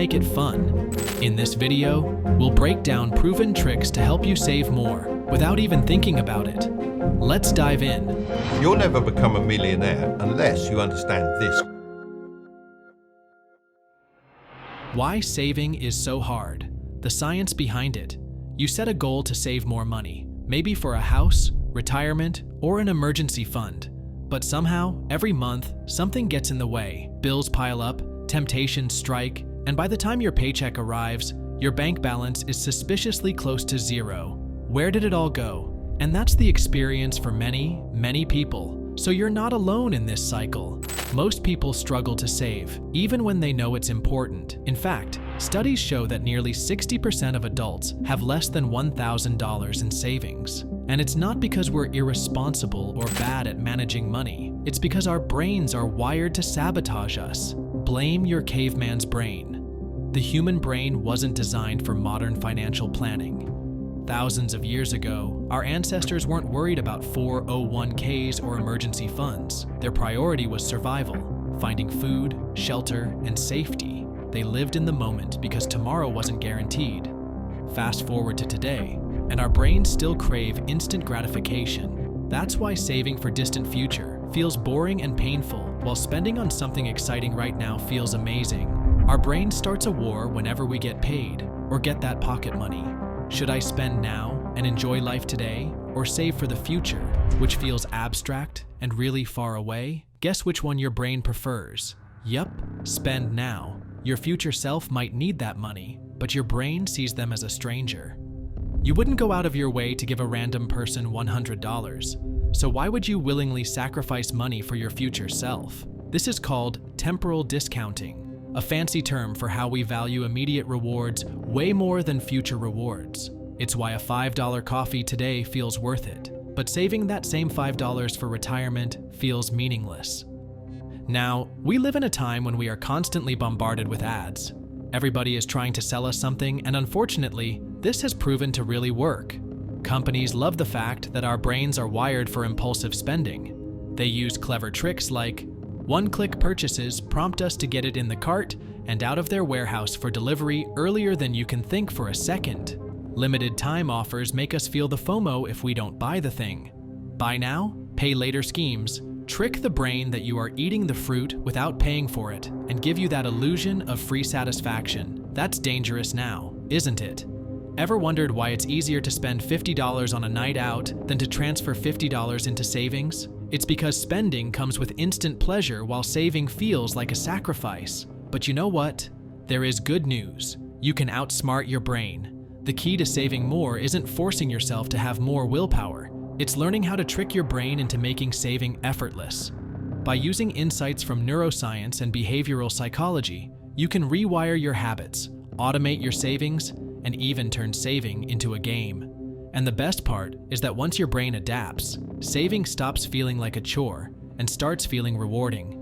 make it fun. In this video, we'll break down proven tricks to help you save more without even thinking about it. Let's dive in. You'll never become a millionaire unless you understand this. Why saving is so hard. The science behind it. You set a goal to save more money, maybe for a house, retirement, or an emergency fund. But somehow, every month, something gets in the way. Bills pile up, temptations strike, and by the time your paycheck arrives, your bank balance is suspiciously close to zero. Where did it all go? And that's the experience for many, many people. So you're not alone in this cycle. Most people struggle to save, even when they know it's important. In fact, studies show that nearly 60% of adults have less than $1,000 in savings. And it's not because we're irresponsible or bad at managing money. It's because our brains are wired to sabotage us. Blame your caveman's brain. The human brain wasn't designed for modern financial planning. Thousands of years ago, our ancestors weren't worried about 401ks or emergency funds. Their priority was survival, finding food, shelter, and safety. They lived in the moment because tomorrow wasn't guaranteed. Fast forward to today, and our brains still crave instant gratification. That's why saving for distant future feels boring and painful, while spending on something exciting right now feels amazing. Our brain starts a war whenever we get paid or get that pocket money. Should I spend now and enjoy life today, or save for the future, which feels abstract and really far away? Guess which one your brain prefers. Yup, spend now. Your future self might need that money, but your brain sees them as a stranger. You wouldn't go out of your way to give a random person $100, so why would you willingly sacrifice money for your future self? This is called temporal discounting, a fancy term for how we value immediate rewards way more than future rewards. It's why a $5 coffee today feels worth it, but saving that same $5 for retirement feels meaningless. Now, we live in a time when we are constantly bombarded with ads. Everybody is trying to sell us something, and unfortunately, this has proven to really work. Companies love the fact that our brains are wired for impulsive spending. They use clever tricks like one-click purchases prompt us to get it in the cart and out of their warehouse for delivery earlier than you can think for a second. Limited time offers make us feel the FOMO if we don't buy the thing. Buy now, pay later schemes trick the brain that you are eating the fruit without paying for it and give you that illusion of free satisfaction. That's dangerous now, isn't it? Ever wondered why it's easier to spend $50 on a night out than to transfer $50 into savings? It's because spending comes with instant pleasure while saving feels like a sacrifice. But you know what? There is good news. You can outsmart your brain. The key to saving more isn't forcing yourself to have more willpower. It's learning how to trick your brain into making saving effortless. By using insights from neuroscience and behavioral psychology, you can rewire your habits, automate your savings, and even turn saving into a game. And the best part is that once your brain adapts, saving stops feeling like a chore and starts feeling rewarding.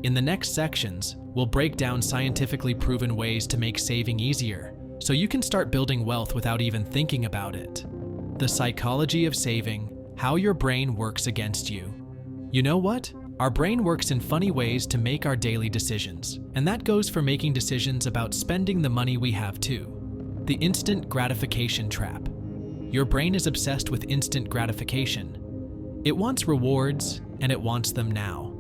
In the next sections, we'll break down scientifically proven ways to make saving easier, so you can start building wealth without even thinking about it. The psychology of saving, how your brain works against you. You know what? Our brain works in funny ways to make our daily decisions, and that goes for making decisions about spending the money we have too. The instant gratification trap. Your brain is obsessed with instant gratification. It wants rewards, and it wants them now.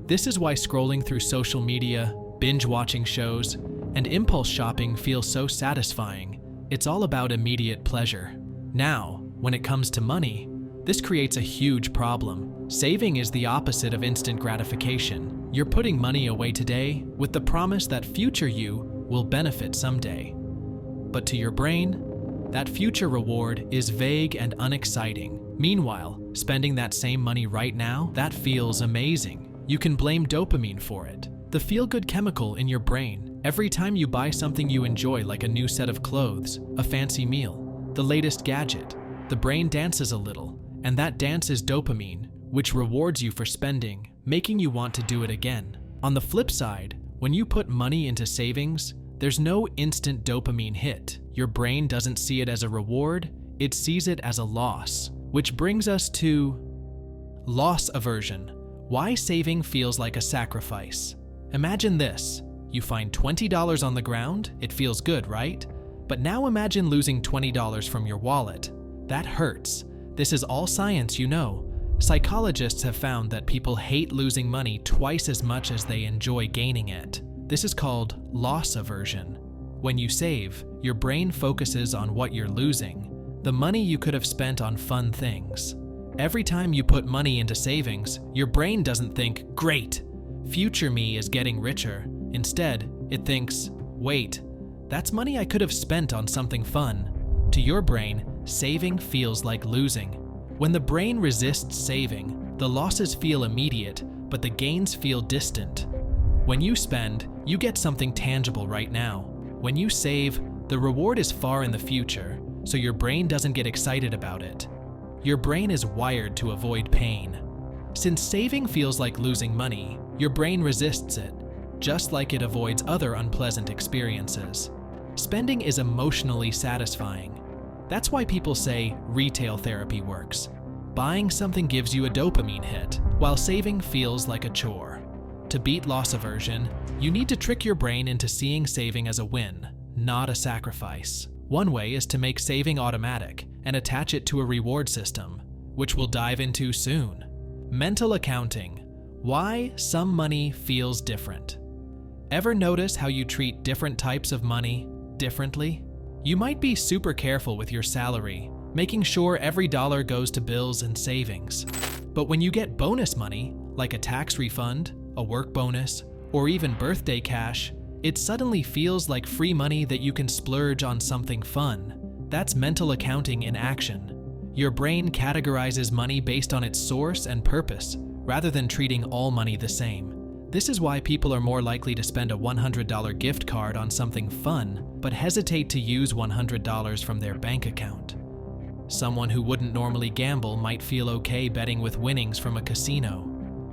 This is why scrolling through social media, binge-watching shows, and impulse shopping feels so satisfying. It's all about immediate pleasure. Now, when it comes to money, this creates a huge problem. Saving is the opposite of instant gratification. You're putting money away today with the promise that future you will benefit someday. But to your brain, that future reward is vague and unexciting. Meanwhile, spending that same money right now, that feels amazing. You can blame dopamine for it, the feel-good chemical in your brain. Every time you buy something you enjoy, like a new set of clothes, a fancy meal, the latest gadget, the brain dances a little. And that dance is dopamine, which rewards you for spending, making you want to do it again. On the flip side, when you put money into savings, there's no instant dopamine hit. Your brain doesn't see it as a reward, it sees it as a loss. Which brings us to loss aversion. Why saving feels like a sacrifice. Imagine this. You find $20 on the ground, it feels good, right? But now imagine losing $20 from your wallet. That hurts. This is all science, you know. Psychologists have found that people hate losing money twice as much as they enjoy gaining it. This is called loss aversion. When you save, your brain focuses on what you're losing, the money you could have spent on fun things. Every time you put money into savings, your brain doesn't think, "Great, future me is getting richer." Instead, it thinks, "Wait, that's money I could have spent on something fun." To your brain, saving feels like losing. When the brain resists saving, the losses feel immediate, but the gains feel distant. When you spend, you get something tangible right now. When you save, the reward is far in the future, so your brain doesn't get excited about it. Your brain is wired to avoid pain. Since saving feels like losing money, your brain resists it, just like it avoids other unpleasant experiences. Spending is emotionally satisfying. That's why people say retail therapy works. Buying something gives you a dopamine hit, while saving feels like a chore. To beat loss aversion, you need to trick your brain into seeing saving as a win, not a sacrifice. One way is to make saving automatic and attach it to a reward system, which we'll dive into soon. Mental accounting. Why some money feels different. Ever notice how you treat different types of money differently? You might be super careful with your salary, making sure every dollar goes to bills and savings. But when you get bonus money, like a tax refund, a work bonus, or even birthday cash, it suddenly feels like free money that you can splurge on something fun. That's mental accounting in action. Your brain categorizes money based on its source and purpose, rather than treating all money the same. This is why people are more likely to spend a $100 gift card on something fun, but hesitate to use $100 from their bank account. Someone who wouldn't normally gamble might feel okay betting with winnings from a casino.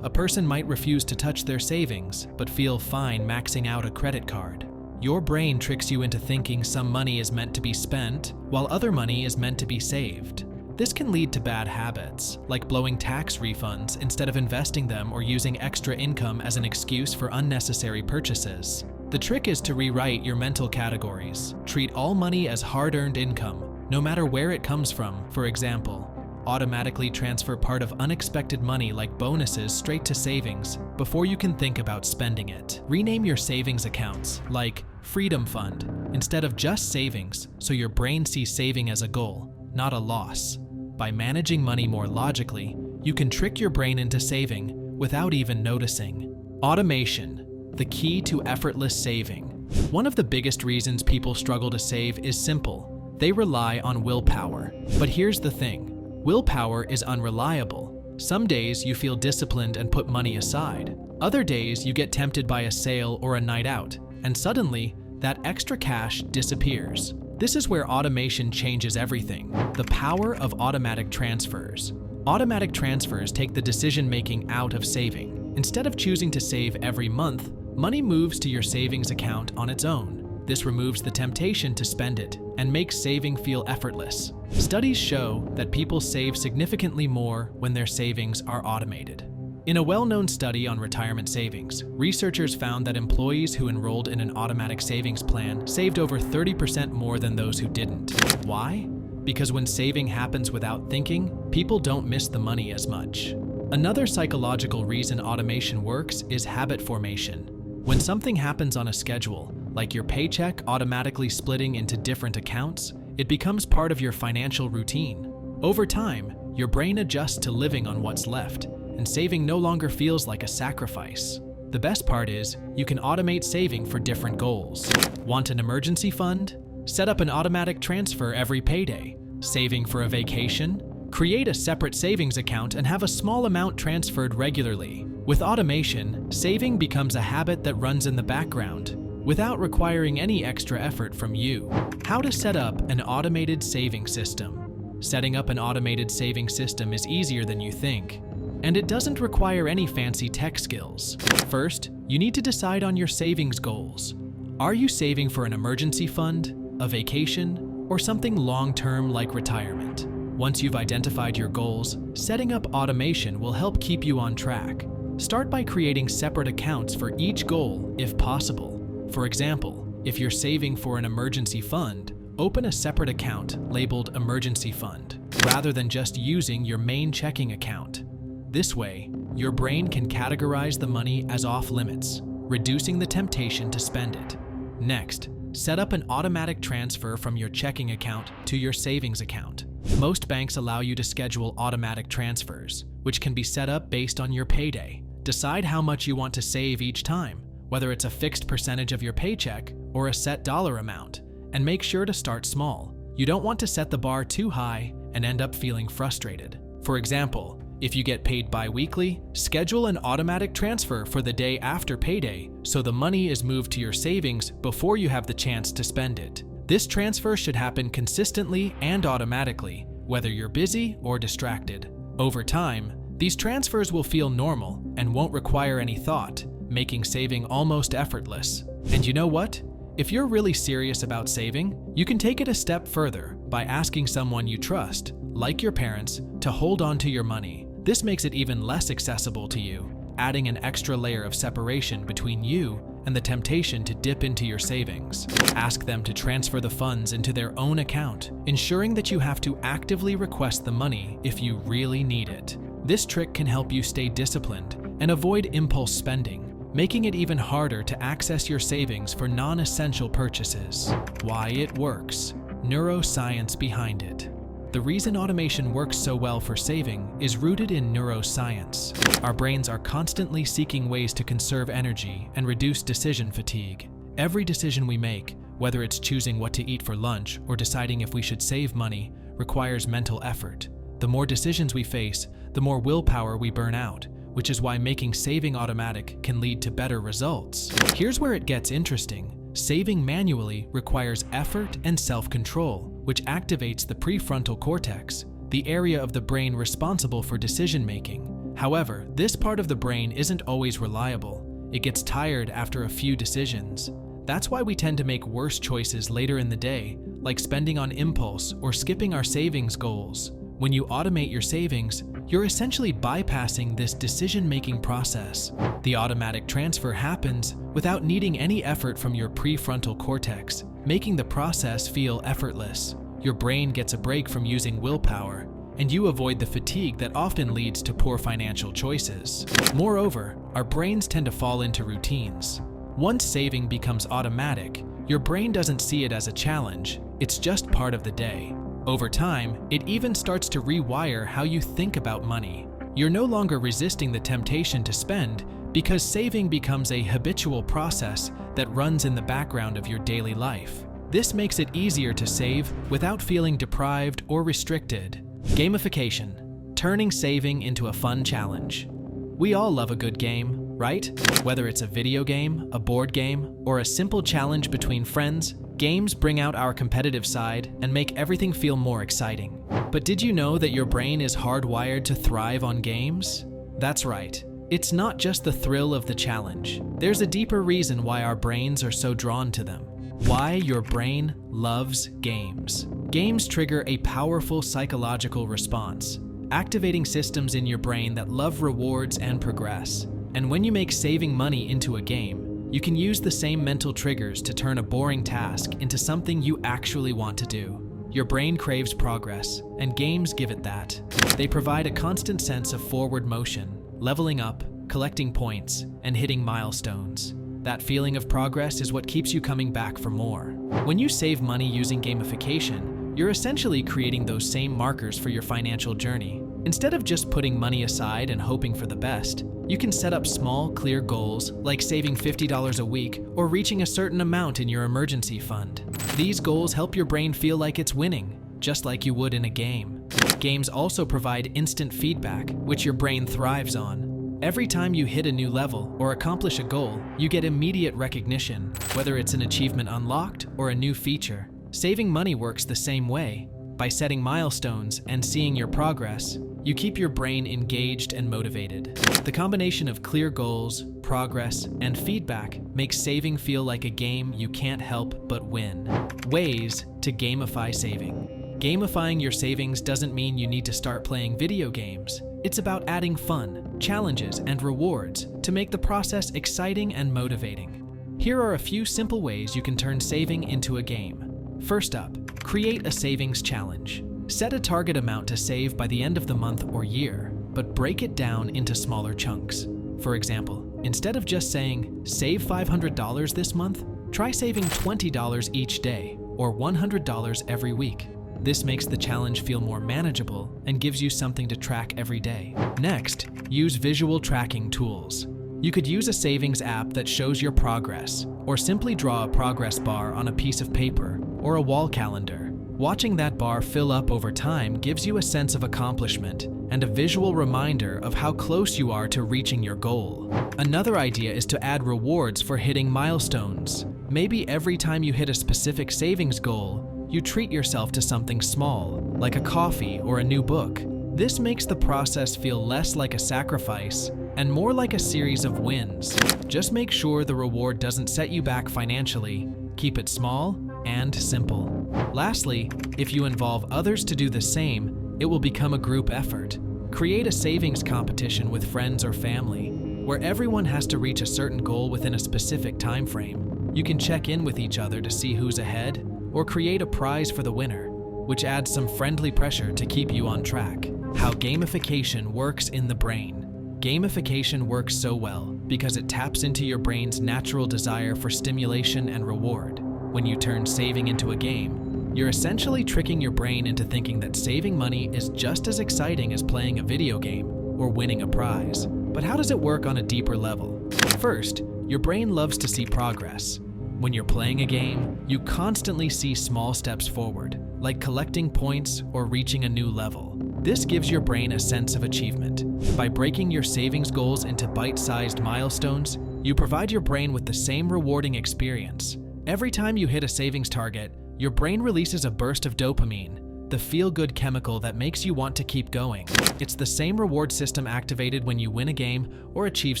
A person might refuse to touch their savings, but feel fine maxing out a credit card. Your brain tricks you into thinking some money is meant to be spent, while other money is meant to be saved. This can lead to bad habits, like blowing tax refunds instead of investing them or using extra income as an excuse for unnecessary purchases. The trick is to rewrite your mental categories. Treat all money as hard-earned income, no matter where it comes from. For example, automatically transfer part of unexpected money like bonuses straight to savings before you can think about spending it. Rename your savings accounts, like Freedom Fund, instead of just savings, so your brain sees saving as a goal, not a loss. By managing money more logically, you can trick your brain into saving without even noticing. Automation, the key to effortless saving. One of the biggest reasons people struggle to save is simple. They rely on willpower. But here's the thing. Willpower is unreliable. Some days you feel disciplined and put money aside. Other days you get tempted by a sale or a night out, and suddenly that extra cash disappears. This is where automation changes everything. The power of automatic transfers. Automatic transfers take the decision-making out of saving. Instead of choosing to save every month, money moves to your savings account on its own. This removes the temptation to spend it and makes saving feel effortless. Studies show that people save significantly more when their savings are automated. In a well-known study on retirement savings, researchers found that employees who enrolled in an automatic savings plan saved over 30% more than those who didn't. Why? Because when saving happens without thinking, people don't miss the money as much. Another psychological reason automation works is habit formation. When something happens on a schedule, like your paycheck automatically splitting into different accounts, it becomes part of your financial routine. Over time, your brain adjusts to living on what's left, and saving no longer feels like a sacrifice. The best part is, you can automate saving for different goals. Want an emergency fund? Set up an automatic transfer every payday. Saving for a vacation? Create a separate savings account and have a small amount transferred regularly. With automation, saving becomes a habit that runs in the background, without requiring any extra effort from you. How to set up an automated saving system. Setting up an automated saving system is easier than you think, and it doesn't require any fancy tech skills. First, you need to decide on your savings goals. Are you saving for an emergency fund, a vacation, or something long-term like retirement? Once you've identified your goals, setting up automation will help keep you on track. Start by creating separate accounts for each goal if possible. For example, if you're saving for an emergency fund, open a separate account labeled Emergency Fund, rather than just using your main checking account. This way, your brain can categorize the money as off-limits, reducing the temptation to spend it. Next, set up an automatic transfer from your checking account to your savings account. Most banks allow you to schedule automatic transfers, which can be set up based on your payday. Decide how much you want to save each time, whether it's a fixed percentage of your paycheck or a set dollar amount, and make sure to start small. You don't want to set the bar too high and end up feeling frustrated. For example, if you get paid bi-weekly, schedule an automatic transfer for the day after payday so the money is moved to your savings before you have the chance to spend it. This transfer should happen consistently and automatically, whether you're busy or distracted. Over time, these transfers will feel normal and won't require any thought, making saving almost effortless. And you know what? If you're really serious about saving, you can take it a step further by asking someone you trust, like your parents, to hold on to your money. This makes it even less accessible to you, adding an extra layer of separation between you and the temptation to dip into your savings. Ask them to transfer the funds into their own account, ensuring that you have to actively request the money if you really need it. This trick can help you stay disciplined and avoid impulse spending, making it even harder to access your savings for non-essential purchases. Why it works. Neuroscience behind it. The reason automation works so well for saving is rooted in neuroscience. Our brains are constantly seeking ways to conserve energy and reduce decision fatigue. Every decision we make, whether it's choosing what to eat for lunch or deciding if we should save money, requires mental effort. The more decisions we face, the more willpower we burn out, which is why making saving automatic can lead to better results. Here's where it gets interesting. Saving manually requires effort and self-control, which activates the prefrontal cortex, the area of the brain responsible for decision-making. However, this part of the brain isn't always reliable. It gets tired after a few decisions. That's why we tend to make worse choices later in the day, like spending on impulse or skipping our savings goals. When you automate your savings, you're essentially bypassing this decision-making process. The automatic transfer happens without needing any effort from your prefrontal cortex, making the process feel effortless. Your brain gets a break from using willpower, and you avoid the fatigue that often leads to poor financial choices. Moreover, our brains tend to fall into routines. Once saving becomes automatic, your brain doesn't see it as a challenge, it's just part of the day. Over time, it even starts to rewire how you think about money. You're no longer resisting the temptation to spend because saving becomes a habitual process that runs in the background of your daily life. This makes it easier to save without feeling deprived or restricted. Gamification, turning saving into a fun challenge. We all love a good game, right? Whether it's a video game, a board game, or a simple challenge between friends, games bring out our competitive side and make everything feel more exciting. But did you know that your brain is hardwired to thrive on games? That's right. It's not just the thrill of the challenge. There's a deeper reason why our brains are so drawn to them. Why your brain loves games. Games trigger a powerful psychological response, activating systems in your brain that love rewards and progress. And when you make saving money into a game, you can use the same mental triggers to turn a boring task into something you actually want to do. Your brain craves progress, and games give it that. They provide a constant sense of forward motion, leveling up, collecting points, and hitting milestones. That feeling of progress is what keeps you coming back for more. When you save money using gamification, you're essentially creating those same markers for your financial journey. Instead of just putting money aside and hoping for the best, you can set up small, clear goals like saving $50 a week or reaching a certain amount in your emergency fund. These goals help your brain feel like it's winning, just like you would in a game. Games also provide instant feedback, which your brain thrives on. Every time you hit a new level or accomplish a goal, you get immediate recognition, whether it's an achievement unlocked or a new feature. Saving money works the same way. By setting milestones and seeing your progress, you keep your brain engaged and motivated. The combination of clear goals, progress, and feedback makes saving feel like a game you can't help but win. Ways to gamify saving. Gamifying your savings doesn't mean you need to start playing video games. It's about adding fun, challenges, and rewards to make the process exciting and motivating. Here are a few simple ways you can turn saving into a game. First up, create a savings challenge. Set a target amount to save by the end of the month or year, but break it down into smaller chunks. For example, instead of just saying, save $500 this month, try saving $20 each day or $100 every week. This makes the challenge feel more manageable and gives you something to track every day. Next, use visual tracking tools. You could use a savings app that shows your progress, or simply draw a progress bar on a piece of paper or a wall calendar. Watching that bar fill up over time gives you a sense of accomplishment and a visual reminder of how close you are to reaching your goal. Another idea is to add rewards for hitting milestones. Maybe every time you hit a specific savings goal, you treat yourself to something small, like a coffee or a new book. This makes the process feel less like a sacrifice and more like a series of wins. Just make sure the reward doesn't set you back financially. Keep it small and simple. Lastly, if you involve others to do the same, it will become a group effort. Create a savings competition with friends or family, where everyone has to reach a certain goal within a specific time frame. You can check in with each other to see who's ahead, or create a prize for the winner, which adds some friendly pressure to keep you on track. How gamification works in the brain. Gamification works so well because it taps into your brain's natural desire for stimulation and reward. When you turn saving into a game, you're essentially tricking your brain into thinking that saving money is just as exciting as playing a video game or winning a prize. But how does it work on a deeper level? First, your brain loves to see progress. When you're playing a game, you constantly see small steps forward, like collecting points or reaching a new level. This gives your brain a sense of achievement. By breaking your savings goals into bite-sized milestones, you provide your brain with the same rewarding experience. Every time you hit a savings target, your brain releases a burst of dopamine, the feel-good chemical that makes you want to keep going. It's the same reward system activated when you win a game or achieve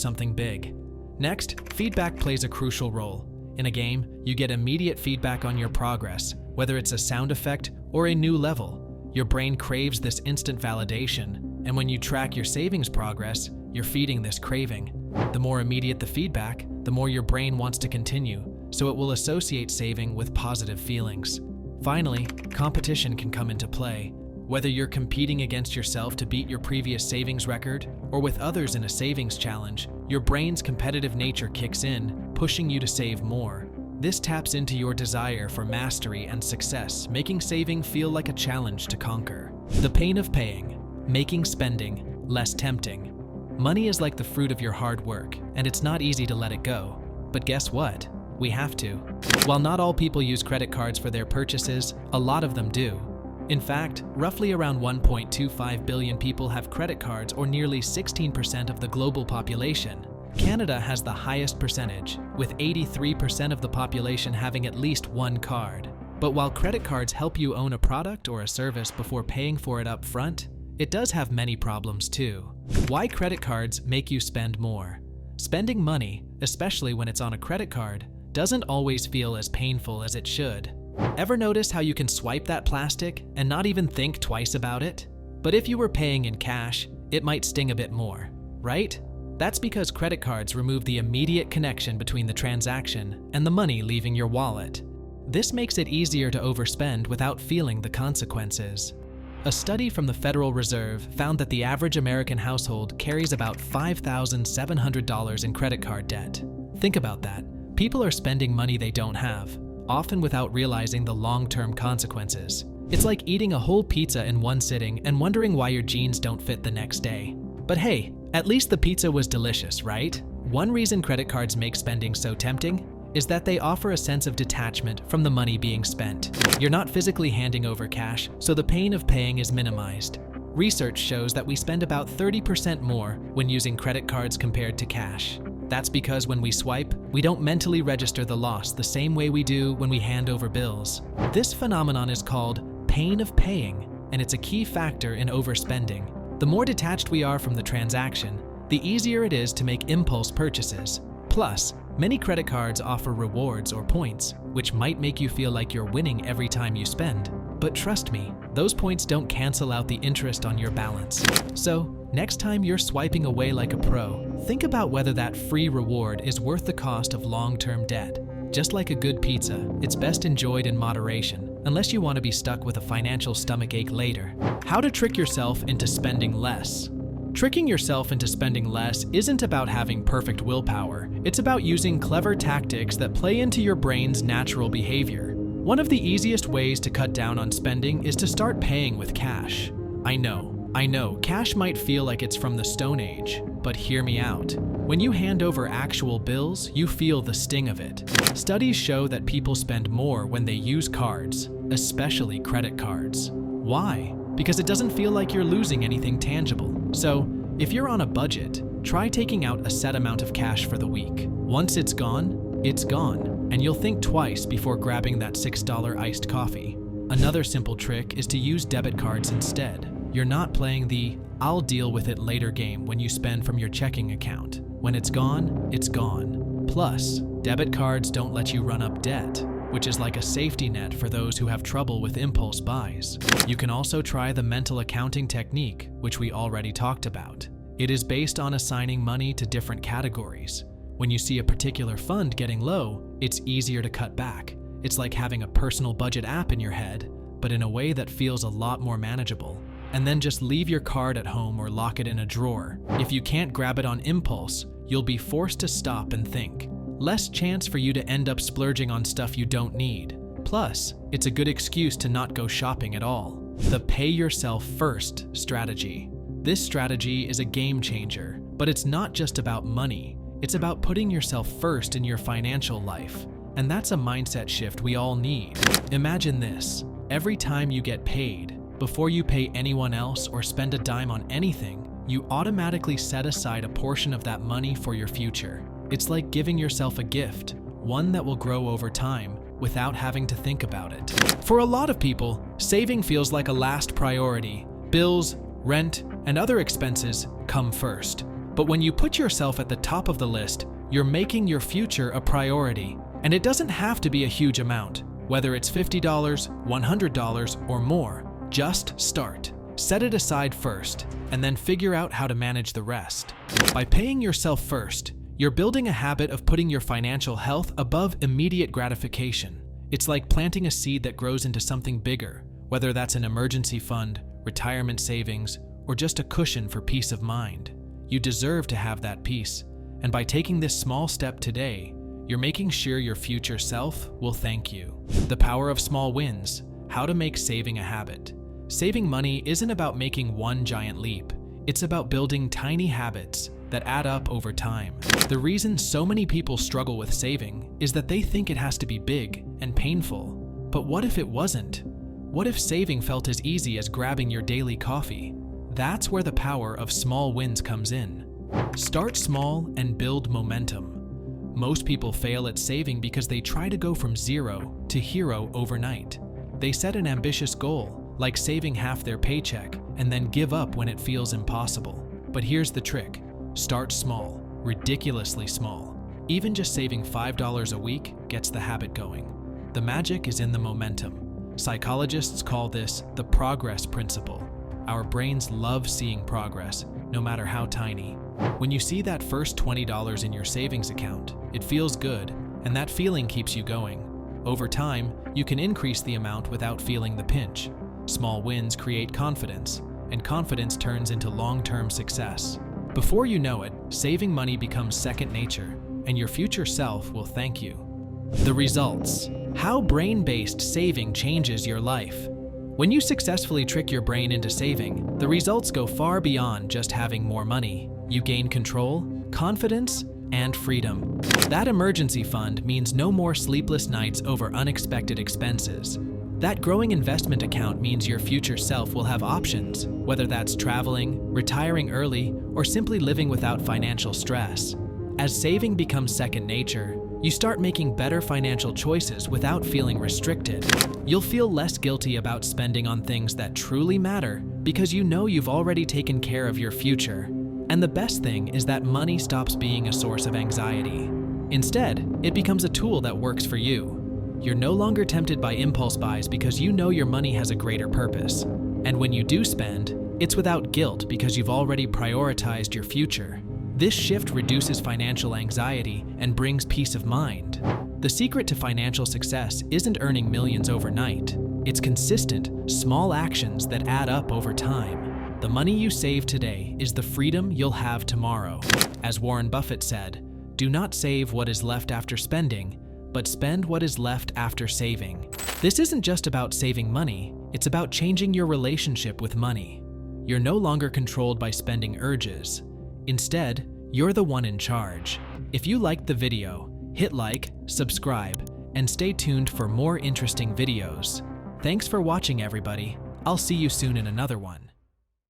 something big. Next, feedback plays a crucial role. In a game, you get immediate feedback on your progress, whether it's a sound effect or a new level. Your brain craves this instant validation, and when you track your savings progress, you're feeding this craving. The more immediate the feedback, the more your brain wants to continue, so it will associate saving with positive feelings. Finally, competition can come into play. Whether you're competing against yourself to beat your previous savings record, or with others in a savings challenge, your brain's competitive nature kicks in, pushing you to save more. This taps into your desire for mastery and success, making saving feel like a challenge to conquer. The pain of paying, making spending less tempting. Money is like the fruit of your hard work, and it's not easy to let it go. But guess what? We have to. While not all people use credit cards for their purchases, a lot of them do. In fact, roughly around 1.25 billion people have credit cards, or nearly 16% of the global population. Canada has the highest percentage, with 83% of the population having at least one card. But while credit cards help you own a product or a service before paying for it up front, it does have many problems too. Why credit cards make you spend more? Spending money, especially when it's on a credit card, doesn't always feel as painful as it should. Ever notice how you can swipe that plastic and not even think twice about it? But if you were paying in cash, it might sting a bit more, right? That's because credit cards remove the immediate connection between the transaction and the money leaving your wallet. This makes it easier to overspend without feeling the consequences. A study from the Federal Reserve found that the average American household carries about $5,700 in credit card debt. Think about that. People are spending money they don't have, often without realizing the long-term consequences. It's like eating a whole pizza in one sitting and wondering why your jeans don't fit the next day. But hey, at least the pizza was delicious, right? One reason credit cards make spending so tempting is that they offer a sense of detachment from the money being spent. You're not physically handing over cash, so the pain of paying is minimized. Research shows that we spend about 30% more when using credit cards compared to cash. That's because when we swipe, we don't mentally register the loss the same way we do when we hand over bills. This phenomenon is called pain of paying, and it's a key factor in overspending. The more detached we are from the transaction, the easier it is to make impulse purchases. Plus, many credit cards offer rewards or points, which might make you feel like you're winning every time you spend. But trust me, those points don't cancel out the interest on your balance. So, next time you're swiping away like a pro, Think about whether that free reward is worth the cost of long-term debt. Just like a good pizza, it's best enjoyed in moderation, unless you want to be stuck with a financial stomachache later. How to trick yourself into spending less. Tricking yourself into spending less isn't about having perfect willpower. It's about using clever tactics that play into your brain's natural behavior. One of the easiest ways to cut down on spending is to start paying with cash. I know, cash might feel like it's from the Stone Age, but hear me out. When you hand over actual bills, you feel the sting of it. Studies show that people spend more when they use cards, especially credit cards. Why? Because it doesn't feel like you're losing anything tangible. So, if you're on a budget, try taking out a set amount of cash for the week. Once it's gone, and you'll think twice before grabbing that $6 iced coffee. Another simple trick is to use debit cards instead. You're not playing the "I'll deal with it later" game when you spend from your checking account. When it's gone, it's gone. Plus, debit cards don't let you run up debt, which is like a safety net for those who have trouble with impulse buys. You can also try the mental accounting technique, which we already talked about. It is based on assigning money to different categories. When you see a particular fund getting low, it's easier to cut back. It's like having a personal budget app in your head, but in a way that feels a lot more manageable. And then just leave your card at home or lock it in a drawer. If you can't grab it on impulse, you'll be forced to stop and think. Less chance for you to end up splurging on stuff you don't need. Plus, it's a good excuse to not go shopping at all. The pay yourself first strategy. This strategy is a game changer, but it's not just about money. It's about putting yourself first in your financial life. And that's a mindset shift we all need. Imagine this. Every time you get paid, before you pay anyone else or spend a dime on anything, you automatically set aside a portion of that money for your future. It's like giving yourself a gift, one that will grow over time without having to think about it. For a lot of people, saving feels like a last priority. Bills, rent, and other expenses come first. But when you put yourself at the top of the list, you're making your future a priority. And it doesn't have to be a huge amount, whether it's $50, $100, or more. Just start. Set it aside first, and then figure out how to manage the rest. By paying yourself first, you're building a habit of putting your financial health above immediate gratification. It's like planting a seed that grows into something bigger, whether that's an emergency fund, retirement savings, or just a cushion for peace of mind. You deserve to have that peace, and by taking this small step today, you're making sure your future self will thank you. The power of small wins. How to make saving a habit. Saving money isn't about making one giant leap. It's about building tiny habits that add up over time. The reason so many people struggle with saving is that they think it has to be big and painful. But what if it wasn't? What if saving felt as easy as grabbing your daily coffee? That's where the power of small wins comes in. Start small and build momentum. Most people fail at saving because they try to go from zero to hero overnight. They set an ambitious goal, like saving half their paycheck, and then give up when it feels impossible. But here's the trick. Start small, ridiculously small. Even just saving $5 a week gets the habit going. The magic is in the momentum. Psychologists call this the progress principle. Our brains love seeing progress, no matter how tiny. When you see that first $20 in your savings account, it feels good, and that feeling keeps you going. Over time, you can increase the amount without feeling the pinch. Small wins create confidence, and confidence turns into long-term success. Before you know it, saving money becomes second nature, and your future self will thank you. The results. How brain-based saving changes your life. When you successfully trick your brain into saving, the results go far beyond just having more money. You gain control, confidence, and freedom. That emergency fund means no more sleepless nights over unexpected expenses. That growing investment account means your future self will have options, whether that's traveling, retiring early, or simply living without financial stress. As saving becomes second nature, you start making better financial choices without feeling restricted. You'll feel less guilty about spending on things that truly matter because you know you've already taken care of your future. And the best thing is that money stops being a source of anxiety. Instead, it becomes a tool that works for you. You're no longer tempted by impulse buys because you know your money has a greater purpose. And when you do spend, it's without guilt because you've already prioritized your future. This shift reduces financial anxiety and brings peace of mind. The secret to financial success isn't earning millions overnight. It's consistent, small actions that add up over time. The money you save today is the freedom you'll have tomorrow. As Warren Buffett said, "Do not save what is left after spending, but spend what is left after saving." This isn't just about saving money, it's about changing your relationship with money. You're no longer controlled by spending urges. Instead, you're the one in charge. If you liked the video, hit like, subscribe, and stay tuned for more interesting videos. Thanks for watching, everybody. I'll see you soon in another one.